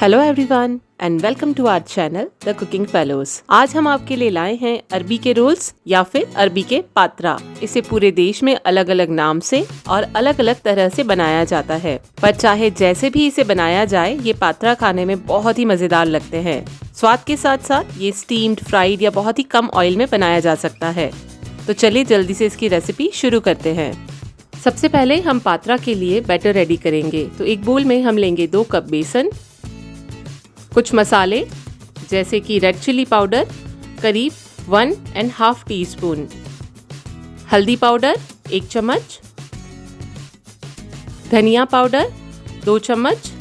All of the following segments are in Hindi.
Hello everyone and welcome to our channel the cooking fellows. आज हम आपके लिए लाए हैं अरबी के रोल्स या फिर अरबी के पात्रा। इसे पूरे देश में अलग अलग नाम से और अलग अलग तरह से बनाया जाता है, पर चाहे जैसे भी इसे बनाया जाए, ये पात्रा खाने में बहुत ही मजेदार लगते हैं। स्वाद के साथ साथ ये स्टीम्ड, फ्राइड या बहुत ही कम ऑयल में बनाया जा सकता है। तो चलिए जल्दी से इसकी रेसिपी शुरू करते हैं। सबसे पहले हम पात्रा के लिए बैटर रेडी करेंगे। तो एक बोल में हम लेंगे 2 कप बेसन, कुछ मसाले जैसे कि रेड चिली पाउडर करीब 1.5 टीस्पून, हल्दी पाउडर 1 चम्मच, धनिया पाउडर 2 चम्मच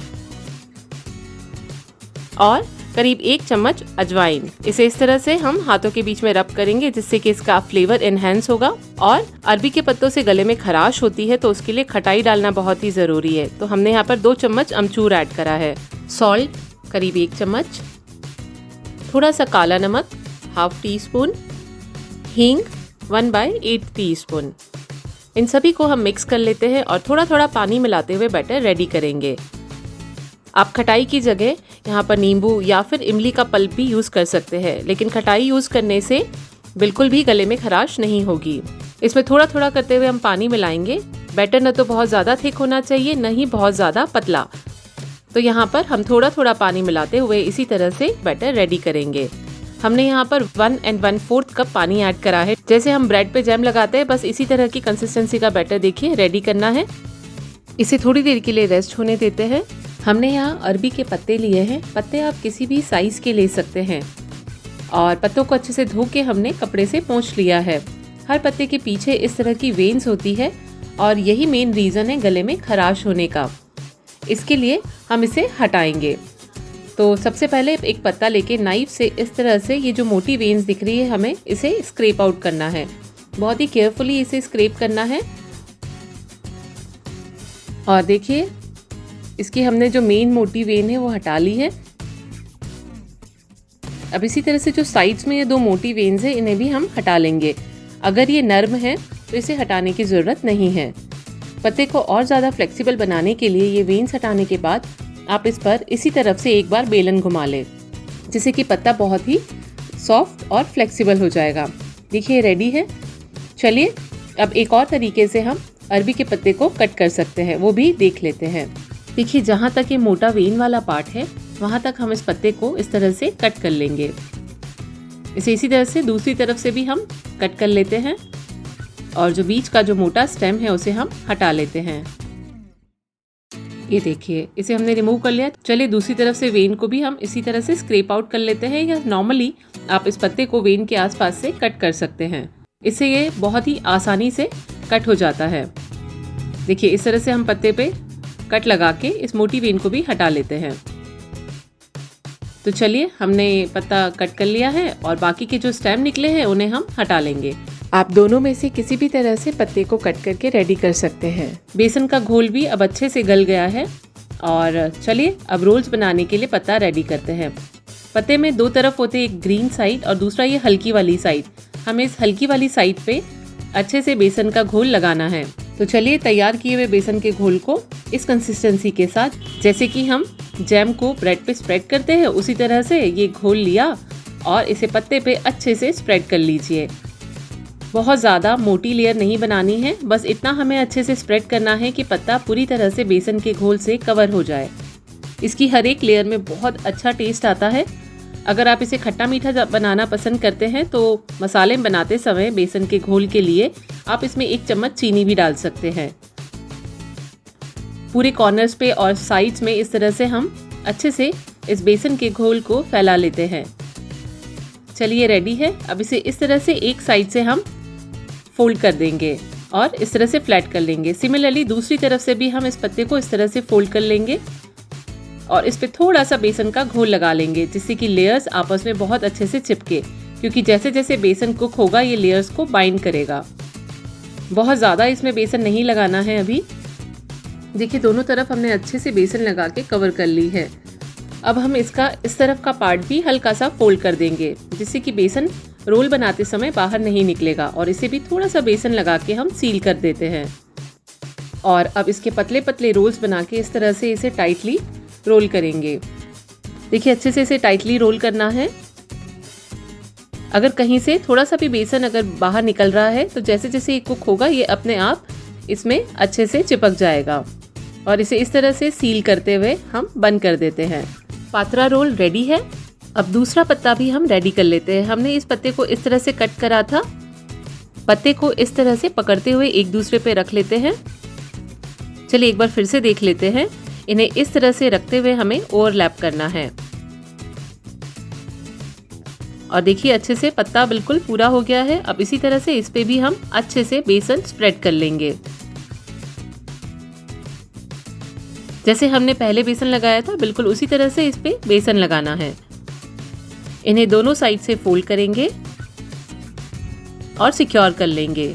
और करीब 1 चम्मच अजवाइन। इसे इस तरह से हम हाथों के बीच में रब करेंगे जिससे कि इसका फ्लेवर एनहेंस होगा। और अरबी के पत्तों से गले में खराश होती है तो उसके लिए खटाई डालना बहुत ही जरूरी है। तो हमने यहाँ पर 2 चम्मच अमचूर ऐड करा है, सॉल्ट करीब 1 चम्मच, थोड़ा सा काला नमक 1/2 टीस्पून, हींग 1/8 टीस्पून। इन सभी को हम मिक्स कर लेते हैं और थोड़ा थोड़ा पानी मिलाते हुए बैटर रेडी करेंगे। आप खटाई की जगह यहाँ पर नींबू या फिर इमली का पल्प भी यूज़ कर सकते हैं, लेकिन खटाई यूज़ करने से बिल्कुल भी गले में खराश नहीं होगी। इसमें थोड़ा थोड़ा करते हुए हम पानी मिलाएंगे। बैटर न तो बहुत ज़्यादा थिक होना चाहिए, न ही बहुत ज़्यादा पतला। तो यहाँ पर हम थोड़ा थोड़ा पानी मिलाते हुए इसी तरह से बैटर रेडी करेंगे। हमने यहाँ पर 1 1/4 कप पानी ऐड करा है। जैसे हम ब्रेड पे जैम लगाते हैं, बस इसी तरह की कंसिस्टेंसी का बैटर देखिए रेडी करना है। इसे थोड़ी देर के लिए रेस्ट होने देते हैं। हमने यहाँ अरबी के पत्ते लिए हैं। पत्ते आप किसी भी साइज़ के ले सकते हैं और पत्तों को अच्छे से धो के हमने कपड़े से पोंछ लिया है। हर पत्ते के पीछे इस तरह की वेन्स होती है और यही मेन रीज़न है गले में खराश होने का। इसके लिए हम इसे हटाएंगे। तो सबसे पहले एक पत्ता लेके नाइफ से इस तरह से ये जो मोटी वेन्स दिख रही है, हमें इसे स्क्रैप आउट करना है। बहुत ही केयरफुली इसे स्क्रैप करना है। और देखिए, इसकी हमने जो मेन मोटी वेन है वो हटा ली है। अब इसी तरह से जो साइड्स में ये 2 मोटी वेन्स है, इन्हें भी हम हटा लेंगे। अगर ये नर्म है तो इसे हटाने की ज़रूरत नहीं है। पत्ते को और ज़्यादा फ्लेक्सिबल बनाने के लिए ये वेन्स हटाने के बाद आप इस पर इसी तरफ से एक बार बेलन घुमा लें, जिससे कि पत्ता बहुत ही सॉफ्ट और फ्लेक्सिबल हो जाएगा। देखिए रेडी है। चलिए अब एक और तरीके से हम अरबी के पत्ते को कट कर सकते हैं, वो भी देख लेते हैं। देखिए, जहाँ तक ये मोटा वेन वाला पार्ट है वहाँ तक हम इस पत्ते को इस तरह से कट कर लेंगे। इसे इसी तरह से दूसरी तरफ से भी हम कट कर लेते हैं और जो बीच का जो मोटा स्टेम है उसे हम हटा लेते हैं। ये देखिए, इसे हमने रिमूव कर लिया। चलिए दूसरी तरफ से वेन को भी हम इसी तरह से स्क्रैप आउट कर लेते हैं, या नॉर्मली आप इस पत्ते को वेन के आसपास से कट कर सकते हैं। इससे ये बहुत ही आसानी से कट हो जाता है। देखिए, इस तरह से हम पत्ते पे कट लगा के इस मोटी वेन को भी हटा लेते हैं। तो चलिए, हमने पत्ता कट कर लिया है और बाकी के जो स्टेम निकले हैं उन्हें हम हटा लेंगे। आप दोनों में से किसी भी तरह से पत्ते को कट करके रेडी कर सकते हैं। बेसन का घोल भी अब अच्छे से गल गया है और चलिए अब रोल्स बनाने के लिए पत्ता रेडी करते हैं। पत्ते में 2 तरफ होते हैं, एक ग्रीन साइड और दूसरा ये हल्की वाली साइड। हमें इस हल्की वाली साइड पे अच्छे से बेसन का घोल लगाना है। तो चलिए तैयार किए हुए बेसन के घोल को इस कंसिस्टेंसी के साथ, जैसे कि हम जैम को ब्रेड पे स्प्रेड करते हैं, उसी तरह से ये घोल लिया और इसे पत्ते पे अच्छे से स्प्रेड कर लीजिए। बहुत ज़्यादा मोटी लेयर नहीं बनानी है, बस इतना हमें अच्छे से स्प्रेड करना है कि पत्ता पूरी तरह से बेसन के घोल से कवर हो जाए। इसकी हर एक लेयर में बहुत अच्छा टेस्ट आता है। अगर आप इसे खट्टा मीठा बनाना पसंद करते हैं तो मसाले बनाते समय बेसन के घोल के लिए आप इसमें 1 चम्मच चीनी भी डाल सकते हैं। पूरे कॉर्नर्स पे और साइड्स में इस तरह से हम अच्छे से इस बेसन के घोल को फैला लेते हैं। चलिए रेडी है। अब इसे इस तरह से एक साइड से हम फोल्ड कर देंगे और इस तरह से फ्लैट कर लेंगे। सिमिलरली दूसरी तरफ से भी हम इस पत्ते को इस तरह से फोल्ड कर लेंगे और इस पे थोड़ा सा बेसन का घोल लगा लेंगे, जिससे कि लेयर्स आपस में बहुत अच्छे से चिपके, क्योंकि जैसे जैसे बेसन कुक होगा ये लेयर्स को बाइंड करेगा। बहुत ज़्यादा इसमें बेसन नहीं लगाना है अभी। देखिए, दोनों तरफ हमने अच्छे से बेसन लगा के कवर कर ली है। अब हम इसका इस तरफ का पार्ट भी हल्का सा फोल्ड कर देंगे, जिससे कि बेसन रोल बनाते समय बाहर नहीं निकलेगा। और इसे भी थोड़ा सा बेसन लगा के हम सील कर देते हैं। और अब इसके पतले पतले रोल्स बना के इस तरह से इसे टाइटली रोल करेंगे। देखिए अच्छे से इसे टाइटली रोल करना है। अगर कहीं से थोड़ा सा भी बेसन अगर बाहर निकल रहा है तो जैसे जैसे ये कुक होगा ये अपने आप इसमें अच्छे से चिपक जाएगा। और इसे इस तरह से सील करते हुए हम बंद कर देते हैं। पात्रा रोल रेडी है। अब दूसरा पत्ता भी हम रेडी कर लेते हैं। हमने इस पत्ते को इस तरह से कट करा था। पत्ते को इस तरह से पकड़ते हुए एक दूसरे पे रख लेते हैं। चलिए एक बार फिर से देख लेते हैं। इन्हें इस तरह से रखते हुए हमें ओवरलैप करना है। और देखिए अच्छे से पत्ता बिल्कुल पूरा हो गया है। अब इसी तरह से इस पे भी हम अच्छे से बेसन स्प्रेड कर लेंगे। जैसे हमने पहले बेसन लगाया था बिल्कुल उसी तरह से इस पे बेसन लगाना है। इन्हें दोनों साइड से फोल्ड करेंगे और सिक्योर कर लेंगे।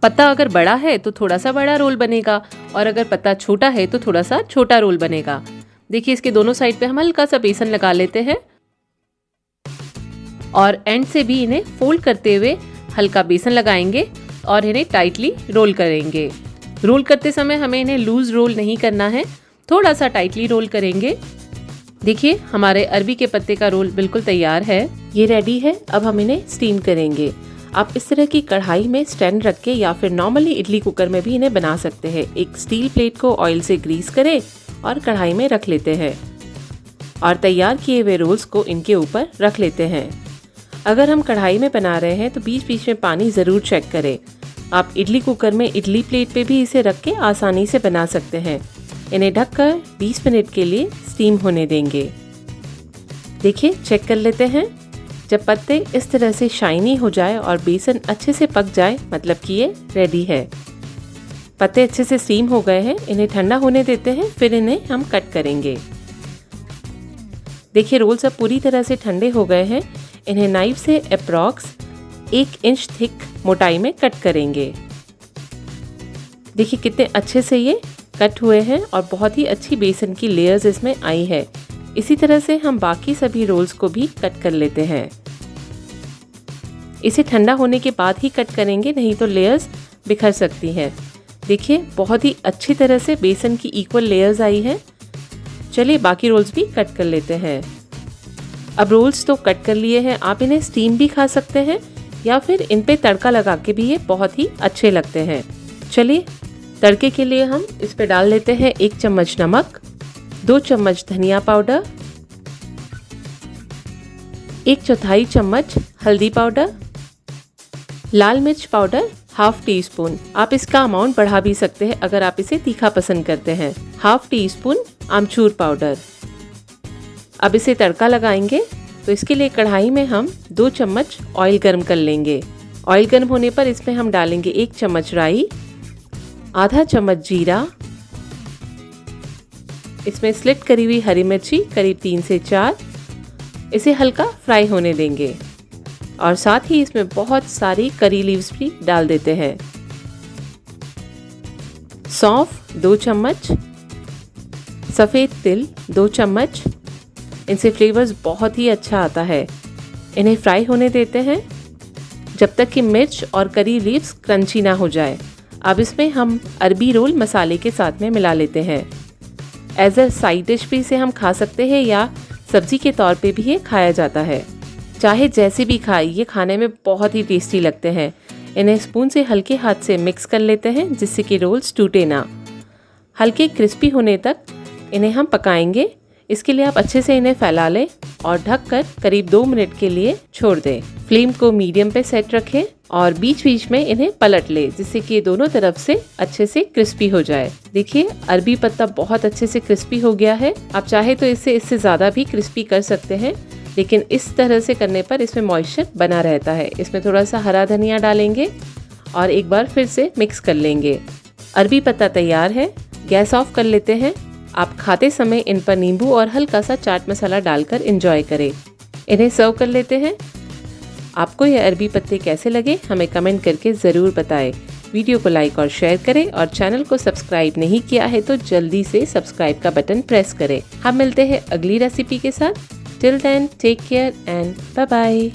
पत्ता अगर बड़ा है तो थोड़ा सा बड़ा रोल बनेगा और अगर पत्ता छोटा है तो थोड़ा सा छोटा रोल बनेगा। देखिए इसके दोनों साइड पे हम हल्का सा बेसन लगा लेते हैं और एंड से भी इन्हें फोल्ड करते हुए हल्का बेसन लगाएंगे और इन्हें टाइटली रोल करेंगे। रोल करते समय हमें इन्हें लूज रोल नहीं करना है, थोड़ा सा टाइटली रोल करेंगे। देखिए हमारे अरबी के पत्ते का रोल बिल्कुल तैयार है। ये रेडी है। अब हम इन्हें स्टीम करेंगे। आप इस तरह की कढ़ाई में स्टैंड रख के या फिर नॉर्मली इडली कुकर में भी इन्हें बना सकते हैं। एक स्टील प्लेट को ऑयल से ग्रीस करें और कढ़ाई में रख लेते हैं और तैयार किए हुए रोल्स को इनके ऊपर रख लेते हैं। अगर हम कढ़ाई में बना रहे हैं तो बीच बीच में पानी ज़रूर चेक करें। आप इडली कुकर में इडली प्लेट पे भी इसे रख के आसानी से बना सकते हैं। इन्हें ढककर 20 मिनट के लिए स्टीम होने देंगे। देखिए चेक कर लेते हैं। जब पत्ते इस तरह से शाइनी हो जाए और बेसन अच्छे से पक जाए मतलब कि ये रेडी है। पत्ते अच्छे से स्टीम हो गए हैं। इन्हें ठंडा होने देते हैं, फिर इन्हें हम कट करेंगे। देखिए रोल सब पूरी तरह से ठंडे हो गए हैं। इन्हें नाइफ से अप्रॉक्स 1 इंच थिक मोटाई में कट करेंगे। देखिए कितने अच्छे से ये कट हुए हैं और बहुत ही अच्छी बेसन की लेयर्स इसमें आई है। इसी तरह से हम बाकी सभी रोल्स को भी कट कर लेते हैं। इसे ठंडा होने के बाद ही कट करेंगे, नहीं तो लेयर्स बिखर सकती हैं। देखिए बहुत ही अच्छी तरह से बेसन की इक्वल लेयर्स आई है। चलिए बाकी रोल्स भी कट कर लेते हैं। अब रोल्स तो कट कर लिए हैं। आप इन्हें स्टीम भी खा सकते हैं या फिर इन पे तड़का लगा के भी ये बहुत ही अच्छे लगते हैं। चलिए तड़के के लिए हम इस पे डाल लेते हैं 1 चम्मच नमक, 2 चम्मच धनिया पाउडर, 1/4 चम्मच हल्दी पाउडर, लाल मिर्च पाउडर 1/2 टीस्पून। आप इसका अमाउंट बढ़ा भी सकते हैं अगर आप इसे तीखा पसंद करते हैं। 1/2 टीस्पून आमचूर पाउडर। अब इसे तड़का लगाएंगे तो इसके लिए कढ़ाई में हम 2 चम्मच ऑयल गर्म कर लेंगे। ऑयल गर्म होने पर इसमें हम डालेंगे 1 चम्मच राई, आधा चम्मच जीरा, इसमें स्लिट करी हुई हरी मिर्ची करीब 3 से 4। इसे हल्का फ्राई होने देंगे और साथ ही इसमें बहुत सारी करी लीव्स भी डाल देते हैं। सौंफ 2 चम्मच, सफ़ेद तिल 2 चम्मच। इनसे फ्लेवर्स बहुत ही अच्छा आता है। इन्हें फ्राई होने देते हैं जब तक कि मिर्च और करी लीव्स क्रंची ना हो जाए। अब इसमें हम अरबी रोल मसाले के साथ में मिला लेते हैं। एज अ साइड डिश भी इसे हम खा सकते हैं या सब्जी के तौर पे भी ये खाया जाता है। चाहे जैसे भी खाए ये खाने में बहुत ही टेस्टी लगते हैं। इन्हें स्पून से हल्के हाथ से मिक्स कर लेते हैं जिससे कि रोल्स टूटे ना। हल्के क्रिस्पी होने तक इन्हें हम पकाएंगे। इसके लिए आप अच्छे से इन्हें फैला लें और ढककर करीब 2 मिनट के लिए छोड़ दें। फ्लेम को मीडियम पे सेट रखें और बीच बीच में इन्हें पलट लें जिससे कि ये दोनों तरफ से अच्छे से क्रिस्पी हो जाए। देखिए अरबी पत्ता बहुत अच्छे से क्रिस्पी हो गया है। आप चाहे तो इससे ज़्यादा भी क्रिस्पी कर सकते हैं, लेकिन इस तरह से करने पर इसमें मॉइस्चर बना रहता है। इसमें थोड़ा सा हरा धनिया डालेंगे और एक बार फिर से मिक्स कर लेंगे। अरबी पत्ता तैयार है। गैस ऑफ कर लेते हैं। आप खाते समय इन पर नींबू और हल्का सा चाट मसाला डालकर एंजॉय करें। इन्हें सर्व कर लेते हैं। आपको ये अरबी पत्ते कैसे लगे हमें कमेंट करके ज़रूर बताएं। वीडियो को लाइक और शेयर करें और चैनल को सब्सक्राइब नहीं किया है तो जल्दी से सब्सक्राइब का बटन प्रेस करें। हम मिलते हैं अगली रेसिपी के साथ। Till then take care and bye bye.